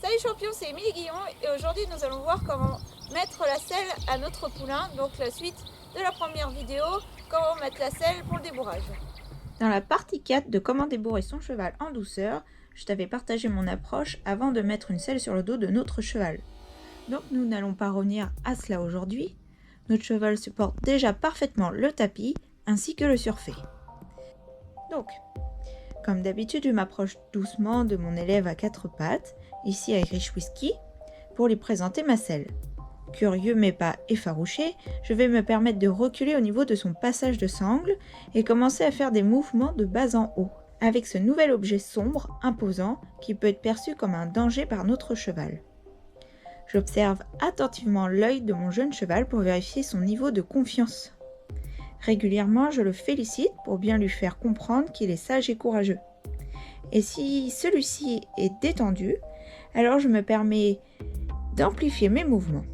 Salut champion, c'est Émilie Guillon et aujourd'hui nous allons voir comment mettre la selle à notre poulain, donc la suite de la première vidéo, comment mettre la selle pour le débourrage. Dans la partie 4 de comment débourrer son cheval en douceur, je t'avais partagé mon approche avant de mettre une selle sur le dos de notre cheval. Donc nous n'allons pas revenir à cela aujourd'hui. Notre cheval supporte déjà parfaitement le tapis ainsi que le surfait. Donc, comme d'habitude, je m'approche doucement de mon élève à 4 pattes, ici Irish Whisky, pour lui présenter ma selle. Curieux mais pas effarouché, je vais me permettre de reculer au niveau de son passage de sangle et commencer à faire des mouvements de bas en haut, avec ce nouvel objet sombre, imposant, qui peut être perçu comme un danger par notre cheval. J'observe attentivement l'œil de mon jeune cheval pour vérifier son niveau de confiance. Régulièrement, je le félicite pour bien lui faire comprendre qu'il est sage et courageux. Et si celui-ci est détendu, alors je me permets d'amplifier mes mouvements.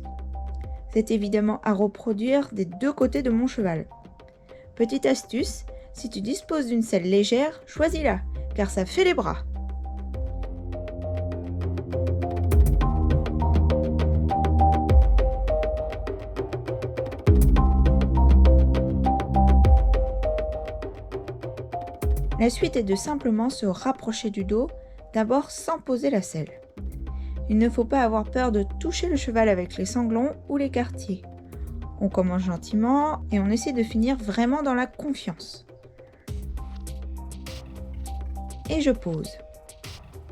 C'est évidemment à reproduire des deux côtés de mon cheval. Petite astuce, si tu disposes d'une selle légère, choisis-la, car ça fait les bras. La suite est de simplement se rapprocher du dos, d'abord sans poser la selle. Il ne faut pas avoir peur de toucher le cheval avec les sanglons ou les quartiers. On commence gentiment et on essaie de finir vraiment dans la confiance. Et je pose.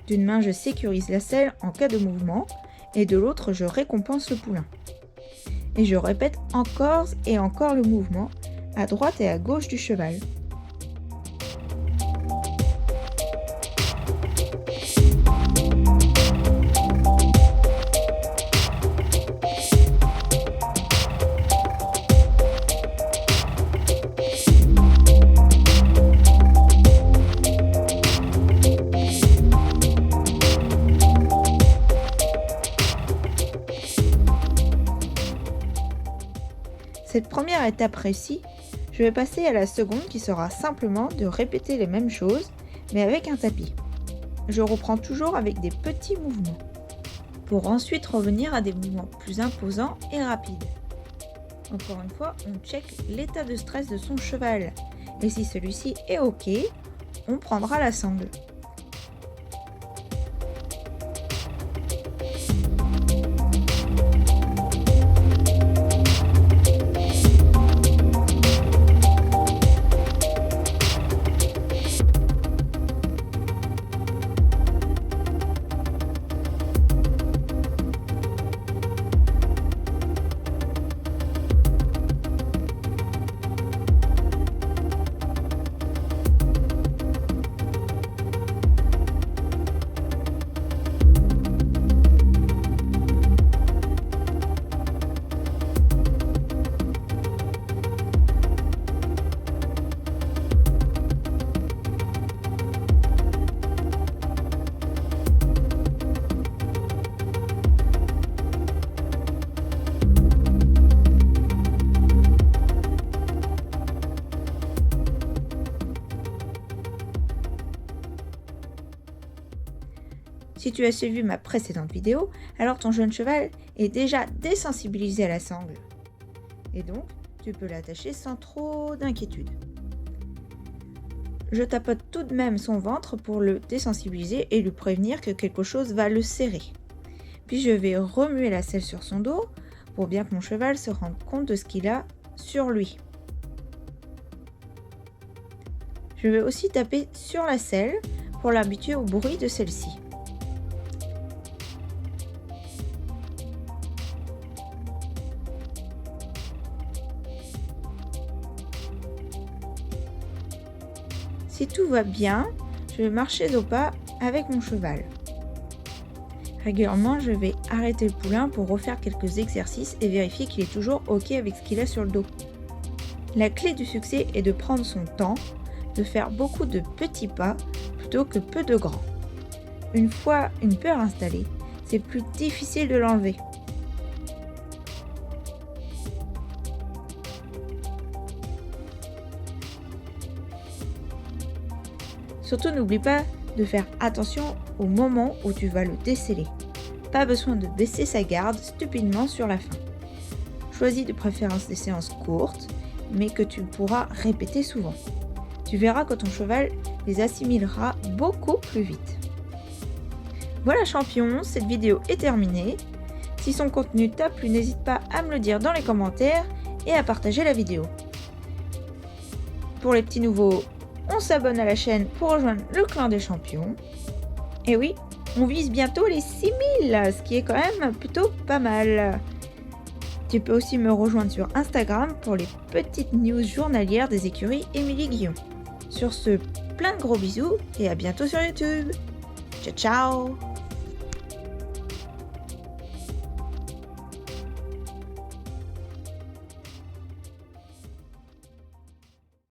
D'une main, je sécurise la selle en cas de mouvement et de l'autre, je récompense le poulain. Et je répète encore et encore le mouvement à droite et à gauche du cheval. Cette première étape réussie, je vais passer à la seconde qui sera simplement de répéter les mêmes choses, mais avec un tapis. Je reprends toujours avec des petits mouvements, pour ensuite revenir à des mouvements plus imposants et rapides. Encore une fois, on check l'état de stress de son cheval, et si celui-ci est OK, on prendra la sangle. Si tu as suivi ma précédente vidéo, alors ton jeune cheval est déjà désensibilisé à la sangle. Et donc, tu peux l'attacher sans trop d'inquiétude. Je tapote tout de même son ventre pour le désensibiliser et lui prévenir que quelque chose va le serrer. Puis je vais remuer la selle sur son dos pour bien que mon cheval se rende compte de ce qu'il a sur lui. Je vais aussi taper sur la selle pour l'habituer au bruit de celle-ci. Si tout va bien, je vais marcher au pas avec mon cheval. Régulièrement, je vais arrêter le poulain pour refaire quelques exercices et vérifier qu'il est toujours OK avec ce qu'il a sur le dos. La clé du succès est de prendre son temps, de faire beaucoup de petits pas plutôt que peu de grands. Une fois une peur installée, c'est plus difficile de l'enlever. Surtout, n'oublie pas de faire attention au moment où tu vas le déceler. Pas besoin de baisser sa garde stupidement sur la fin. Choisis de préférence des séances courtes, mais que tu pourras répéter souvent. Tu verras que ton cheval les assimilera beaucoup plus vite. Voilà champion, cette vidéo est terminée. Si son contenu t'a plu, n'hésite pas à me le dire dans les commentaires et à partager la vidéo. Pour les petits nouveaux, on s'abonne à la chaîne pour rejoindre le clan des champions. Et oui, on vise bientôt les 6000, ce qui est quand même plutôt pas mal. Tu peux aussi me rejoindre sur Instagram pour les petites news journalières des écuries Émilie Guillon. Sur ce, plein de gros bisous et à bientôt sur YouTube. Ciao ciao!